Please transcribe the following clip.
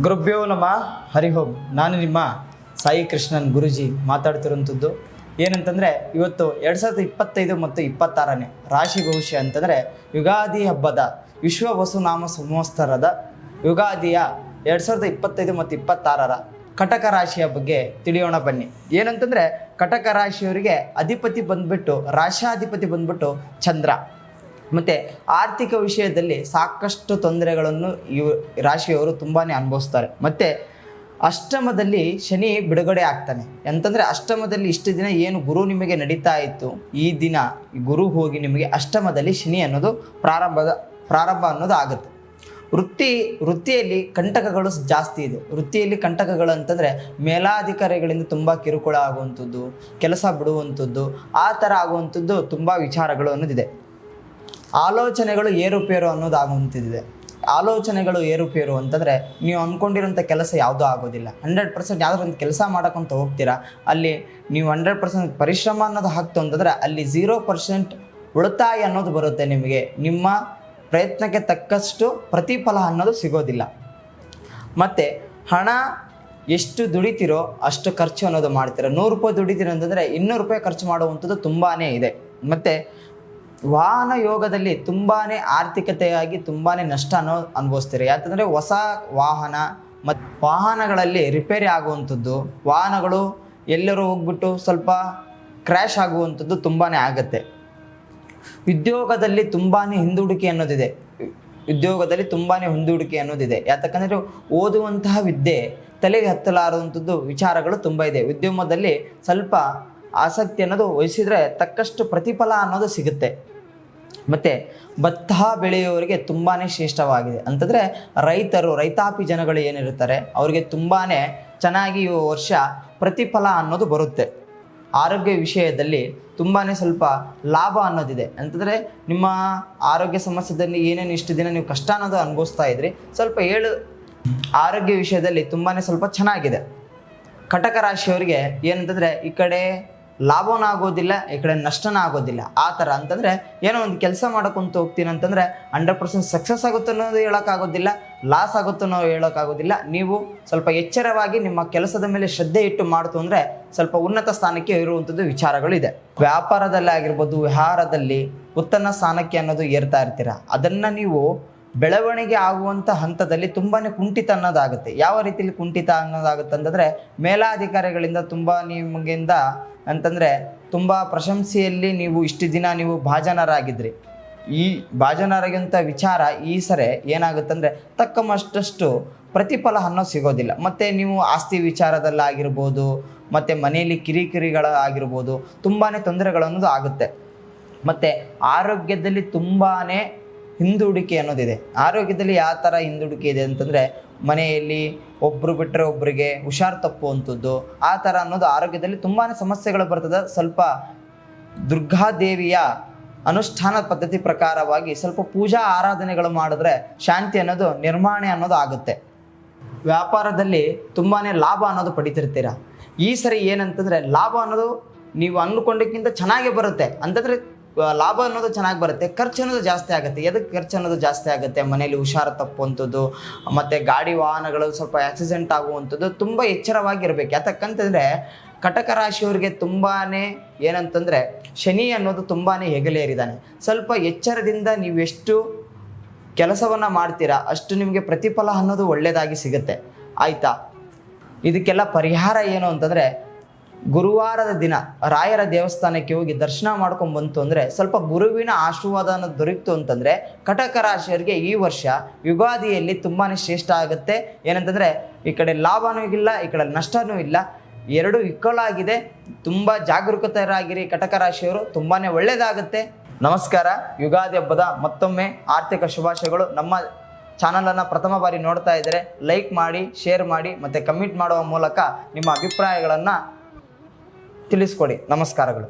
ಗುರುಭ್ಯೋ ನಮಃ ಹರಿ ಓಂ. ನಾನು ನಿಮ್ಮ ಸಾಯಿ ಕೃಷ್ಣನ್ ಗುರುಜಿ ಮಾತಾಡ್ತಿರೋಂಥದ್ದು ಏನಂತಂದರೆ, ಇವತ್ತು 2025 ಮತ್ತು 26ನೇ ರಾಶಿ ಭವಿಷ್ಯ ಅಂತಂದರೆ ಯುಗಾದಿ ಹಬ್ಬದ ವಿಶ್ವ ವಸುನಾಮ ಸಂವತ್ಸರದ ಯುಗಾದಿಯ 2025 ಮತ್ತು 26ರ ಕಟಕ ರಾಶಿಯ ಬಗ್ಗೆ ತಿಳಿಯೋಣ ಬನ್ನಿ. ಏನಂತಂದರೆ, ಕಟಕ ರಾಶಿಯವರಿಗೆ ಅಧಿಪತಿ ಬಂದ್ಬಿಟ್ಟು, ರಾಶಾಧಿಪತಿ ಬಂದ್ಬಿಟ್ಟು ಚಂದ್ರ. ಮತ್ತು ಆರ್ಥಿಕ ವಿಷಯದಲ್ಲಿ ಸಾಕಷ್ಟು ತೊಂದರೆಗಳನ್ನು ಈ ರಾಶಿಯವರು ತುಂಬಾ ಅನುಭವಿಸ್ತಾರೆ. ಮತ್ತು ಅಷ್ಟಮದಲ್ಲಿ ಶನಿ ಬಿಡುಗಡೆ ಆಗ್ತಾನೆ. ಅಂತಂದರೆ ಅಷ್ಟಮದಲ್ಲಿ ಇಷ್ಟು ದಿನ ಏನು ಗುರು ನಿಮಗೆ ನಡೀತಾ ಇತ್ತು, ಈ ದಿನ ಗುರು ಹೋಗಿ ನಿಮಗೆ ಅಷ್ಟಮದಲ್ಲಿ ಶನಿ ಅನ್ನೋದು ಪ್ರಾರಂಭ ಅನ್ನೋದು ಆಗುತ್ತೆ. ವೃತ್ತಿಯಲ್ಲಿ ಕಂಟಕಗಳು ಜಾಸ್ತಿ ಇದೆ. ವೃತ್ತಿಯಲ್ಲಿ ಕಂಟಕಗಳು ಅಂತಂದರೆ ಮೇಲಾಧಿಕಾರಿಗಳಿಂದ ತುಂಬ ಕಿರುಕುಳ ಆಗುವಂಥದ್ದು, ಕೆಲಸ ಬಿಡುವಂಥದ್ದು, ಆ ಥರ ಆಗುವಂಥದ್ದು ತುಂಬ ವಿಚಾರಗಳು ಅನ್ನೋದಿದೆ. ಆಲೋಚನೆಗಳು ಏರುಪೇರು ಅನ್ನೋದು ಆಗುವಂಥದ್ದಿದೆ. ಆಲೋಚನೆಗಳು ಏರುಪೇರು ಅಂತಂದರೆ ನೀವು ಅಂದ್ಕೊಂಡಿರೋಂಥ ಕೆಲಸ ಯಾವುದೂ ಆಗೋದಿಲ್ಲ. 100% ಯಾವುದೋ ಒಂದು ಕೆಲಸ ಮಾಡೋಕ್ಕಂತ ಹೋಗ್ತೀರಾ, ಅಲ್ಲಿ ನೀವು 100% ಪರಿಶ್ರಮ ಅನ್ನೋದು ಹಾಕ್ತು ಅಂತಂದರೆ ಅಲ್ಲಿ 0% ಉಳಿತಾಯ ಅನ್ನೋದು ಬರುತ್ತೆ. ನಿಮಗೆ ನಿಮ್ಮ ಪ್ರಯತ್ನಕ್ಕೆ ತಕ್ಕಷ್ಟು ಪ್ರತಿಫಲ ಅನ್ನೋದು ಸಿಗೋದಿಲ್ಲ. ಮತ್ತು ಹಣ ಎಷ್ಟು ದುಡಿತೀರೋ ಅಷ್ಟು ಖರ್ಚು ಅನ್ನೋದು ಮಾಡ್ತೀರ. 100 ರೂಪಾಯಿ ದುಡಿತೀರ ಅಂತಂದರೆ 200 ರೂಪಾಯಿ ಖರ್ಚು ಮಾಡುವಂಥದ್ದು ತುಂಬಾ ಇದೆ. ಮತ್ತು ವಾಹನ ಯೋಗದಲ್ಲಿ ತುಂಬಾ ಆರ್ಥಿಕತೆಯಾಗಿ ತುಂಬಾ ನಷ್ಟ ಅನುಭವಿಸ್ತೀರಿ. ಯಾಕಂದರೆ ಹೊಸ ವಾಹನ ಮತ್ತು ವಾಹನಗಳಲ್ಲಿ ರಿಪೇರಿ ಆಗುವಂಥದ್ದು, ವಾಹನಗಳು ಎಲ್ಲರೂ ಹೋಗ್ಬಿಟ್ಟು ಸ್ವಲ್ಪ ಕ್ರ್ಯಾಶ್ ಆಗುವಂಥದ್ದು ತುಂಬಾ ಆಗುತ್ತೆ. ಉದ್ಯೋಗದಲ್ಲಿ ತುಂಬಾ ಹಿಂದುಡಿಕೆ ಅನ್ನೋದಿದೆ. ಯಾಕಂದರೆ ಓದುವಂತಹ ವಿದ್ಯೆ ತಲೆಗೆ ಹತ್ತಲಾರುವಂಥದ್ದು ವಿಚಾರಗಳು ತುಂಬ ಇದೆ. ಉದ್ಯಮದಲ್ಲಿ ಸ್ವಲ್ಪ ಆಸಕ್ತಿ ಅನ್ನೋದು ವಹಿಸಿದರೆ ತಕ್ಕಷ್ಟು ಪ್ರತಿಫಲ ಅನ್ನೋದು ಸಿಗುತ್ತೆ. ಮತ್ತು ಭತ್ತ ಬೆಳೆಯುವವರಿಗೆ ತುಂಬಾ ಶ್ರೇಷ್ಠವಾಗಿದೆ. ಅಂತಂದರೆ ರೈತಾಪಿ ಜನಗಳು ಏನಿರ್ತಾರೆ ಅವರಿಗೆ ತುಂಬಾ ಚೆನ್ನಾಗಿ ಈ ವರ್ಷ ಪ್ರತಿಫಲ ಅನ್ನೋದು ಬರುತ್ತೆ. ಆರೋಗ್ಯ ವಿಷಯದಲ್ಲಿ ತುಂಬಾ ಸ್ವಲ್ಪ ಲಾಭ ಅನ್ನೋದಿದೆ. ಅಂತಂದರೆ ನಿಮ್ಮ ಆರೋಗ್ಯ ಸಮಸ್ಯೆದಲ್ಲಿ ಏನೇನು ಇಷ್ಟು ದಿನ ನೀವು ಕಷ್ಟ ಅನ್ನೋದು ಅನುಭವಿಸ್ತಾ ಇದ್ರಿ, ಸ್ವಲ್ಪ ಆರೋಗ್ಯ ವಿಷಯದಲ್ಲಿ ತುಂಬಾ ಸ್ವಲ್ಪ ಚೆನ್ನಾಗಿದೆ. ಕಟಕ ರಾಶಿಯವರಿಗೆ ಏನಂತಂದರೆ ಈ ಕಡೆ ಲಾಭವೂ ಆಗೋದಿಲ್ಲ, ಈ ಕಡೆ ನಷ್ಟನೂ ಆಗೋದಿಲ್ಲ. ಆ ಥರ ಅಂತಂದರೆ ಏನೋ ಒಂದು ಕೆಲಸ ಮಾಡೋಕ್ಕಂತ ಹೋಗ್ತೀನಿ ಅಂತಂದರೆ 100% ಸಕ್ಸಸ್ ಆಗುತ್ತೆ ಅನ್ನೋದು ಹೇಳೋಕ್ಕಾಗೋದಿಲ್ಲ, ಲಾಸ್ ಆಗುತ್ತೆ ಅನ್ನೋ ಹೇಳೋಕ್ಕಾಗೋದಿಲ್ಲ. ನೀವು ಸ್ವಲ್ಪ ಎಚ್ಚರವಾಗಿ ನಿಮ್ಮ ಕೆಲಸದ ಮೇಲೆ ಶ್ರದ್ಧೆ ಇಟ್ಟು ಮಾಡ್ತು ಅಂದರೆ ಸ್ವಲ್ಪ ಉನ್ನತ ಸ್ಥಾನಕ್ಕೆ ಇರುವಂಥದ್ದು ವಿಚಾರಗಳಿದೆ. ವ್ಯಾಪಾರದಲ್ಲಿ ಆಗಿರ್ಬೋದು, ವ್ಯವಹಾರದಲ್ಲಿ ಉತ್ತಮ ಸ್ಥಾನಕ್ಕೆ ಅನ್ನೋದು ಏರ್ತಾ ಇರ್ತೀರ. ಅದನ್ನು ನೀವು ಬೆಳವಣಿಗೆ ಆಗುವಂಥ ಹಂತದಲ್ಲಿ ತುಂಬಾ ಕುಂಠಿತ ಅನ್ನೋದಾಗುತ್ತೆ. ಯಾವ ರೀತಿಯಲ್ಲಿ ಕುಂಠಿತ ಅನ್ನೋದಾಗುತ್ತೆ ಅಂತಂದರೆ, ಮೇಲಾಧಿಕಾರಿಗಳಿಂದ ತುಂಬ ನಿಮಗಿಂದ ಅಂತಂದರೆ ತುಂಬ ಪ್ರಶಂಸೆಯಲ್ಲಿ ನೀವು ಇಷ್ಟು ದಿನ ನೀವು ಭಾಜನರಾಗಿದ್ರಿ. ಈ ಭಾಜನರಾಗಿಂಥ ವಿಚಾರ ಈ ಸರಿ ಏನಾಗುತ್ತಂದರೆ ತಕ್ಕಮಷ್ಟು ಪ್ರತಿಫಲ ಅನ್ನೋದು ಸಿಗೋದಿಲ್ಲ. ಮತ್ತು ನೀವು ಆಸ್ತಿ ವಿಚಾರದಲ್ಲಾಗಿರ್ಬೋದು, ಮತ್ತು ಮನೆಯಲ್ಲಿ ಕಿರಿಕಿರಿಗಳಾಗಿರ್ಬೋದು, ತುಂಬಾ ತೊಂದರೆಗಳನ್ನೋದು ಆಗುತ್ತೆ. ಮತ್ತು ಆರೋಗ್ಯದಲ್ಲಿ ತುಂಬಾ ಹಿಂದುಡಿಕೆ ಅನ್ನೋದಿದೆ. ಆರೋಗ್ಯದಲ್ಲಿ ಯಾವ ಥರ ಹಿಂದುಡಿಕೆ ಇದೆ ಅಂತಂದರೆ, ಮನೆಯಲ್ಲಿ ಒಬ್ಬರು ಬಿಟ್ಟರೆ ಒಬ್ಬರಿಗೆ ಹುಷಾರು ತಪ್ಪುವಂಥದ್ದು, ಆ ಥರ ಅನ್ನೋದು ಆರೋಗ್ಯದಲ್ಲಿ ತುಂಬಾ ಸಮಸ್ಯೆಗಳು ಬರ್ತದೆ. ಸ್ವಲ್ಪ ದುರ್ಗಾದೇವಿಯ ಅನುಷ್ಠಾನ ಪದ್ಧತಿ ಪ್ರಕಾರವಾಗಿ ಸ್ವಲ್ಪ ಪೂಜಾ ಆರಾಧನೆಗಳು ಮಾಡಿದ್ರೆ ಶಾಂತಿ ಅನ್ನೋದು ನಿರ್ಮಾಣ ಅನ್ನೋದು ಆಗುತ್ತೆ. ವ್ಯಾಪಾರದಲ್ಲಿ ತುಂಬಾ ಲಾಭ ಅನ್ನೋದು ಪಡಿತಿರ್ತೀರ. ಈ ಸರಿ ಏನಂತಂದರೆ ಲಾಭ ಅನ್ನೋದು ನೀವು ಅಂದ್ಕೊಂಡಕ್ಕಿಂತ ಚೆನ್ನಾಗೇ ಬರುತ್ತೆ. ಅಂತಂದರೆ ಲಾಭ ಅನ್ನೋದು ಚೆನ್ನಾಗಿ ಬರುತ್ತೆ, ಖರ್ಚು ಅನ್ನೋದು ಜಾಸ್ತಿ ಆಗುತ್ತೆ. ಎದಕ್ಕೆ ಖರ್ಚು ಅನ್ನೋದು ಜಾಸ್ತಿ ಆಗುತ್ತೆ? ಮನೇಲಿ ಹುಷಾರು ತಪ್ಪುವಂಥದ್ದು, ಮತ್ತು ಗಾಡಿ ವಾಹನಗಳು ಸ್ವಲ್ಪ ಆಕ್ಸಿಡೆಂಟ್ ಆಗುವಂಥದ್ದು ತುಂಬ ಎಚ್ಚರವಾಗಿರ್ಬೇಕು. ಯಾತಕ್ಕಂತಂದರೆ ಕಟಕ ರಾಶಿಯವರಿಗೆ ತುಂಬಾ ಏನಂತಂದರೆ ಶನಿ ಅನ್ನೋದು ತುಂಬಾ ಹೆಗಲೇರಿದ್ದಾನೆ. ಸ್ವಲ್ಪ ಎಚ್ಚರದಿಂದ ನೀವು ಎಷ್ಟು ಕೆಲಸವನ್ನು ಮಾಡ್ತೀರಾ ಅಷ್ಟು ನಿಮಗೆ ಪ್ರತಿಫಲ ಅನ್ನೋದು ಒಳ್ಳೆಯದಾಗಿ ಸಿಗುತ್ತೆ. ಆಯಿತಾ? ಇದಕ್ಕೆಲ್ಲ ಪರಿಹಾರ ಏನು ಅಂತಂದರೆ, ಗುರುವಾರದ ದಿನ ರಾಯರ ದೇವಸ್ಥಾನಕ್ಕೆ ಹೋಗಿ ದರ್ಶನ ಮಾಡ್ಕೊಂಡ್ಬಂತು ಅಂದರೆ ಸ್ವಲ್ಪ ಗುರುವಿನ ಆಶೀರ್ವಾದ ಅನ್ನೋದು ದೊರಕಿತು ಅಂತಂದರೆ ಕಟಕ ರಾಶಿಯವರಿಗೆ ಈ ವರ್ಷ ಯುಗಾದಿಯಲ್ಲಿ ತುಂಬಾ ಶ್ರೇಷ್ಠ ಆಗುತ್ತೆ. ಏನಂತಂದರೆ ಈ ಕಡೆ ಲಾಭನೂ ಇಲ್ಲ, ಈ ಕಡೆ ನಷ್ಟನೂ ಇಲ್ಲ, ಎರಡು ಇಕ್ಕಲಾಗಿದೆ. ತುಂಬ ಜಾಗರೂಕತರಾಗಿರಿ ಕಟಕ ರಾಶಿಯವರು, ತುಂಬಾ ಒಳ್ಳೆಯದಾಗುತ್ತೆ. ನಮಸ್ಕಾರ. ಯುಗಾದಿ ಹಬ್ಬದ ಮತ್ತೊಮ್ಮೆ ಆರ್ಥಿಕ ಶುಭಾಶಯಗಳು. ನಮ್ಮ ಚಾನಲನ್ನು ಪ್ರಥಮ ಬಾರಿ ನೋಡ್ತಾ ಇದ್ದರೆ ಲೈಕ್ ಮಾಡಿ, ಶೇರ್ ಮಾಡಿ, ಮತ್ತು ಕಮೆಂಟ್ ಮಾಡುವ ಮೂಲಕ ನಿಮ್ಮ ಅಭಿಪ್ರಾಯಗಳನ್ನು ತಿಳಿಸ್ಕೊಡಿ. ನಮಸ್ಕಾರಗಳು.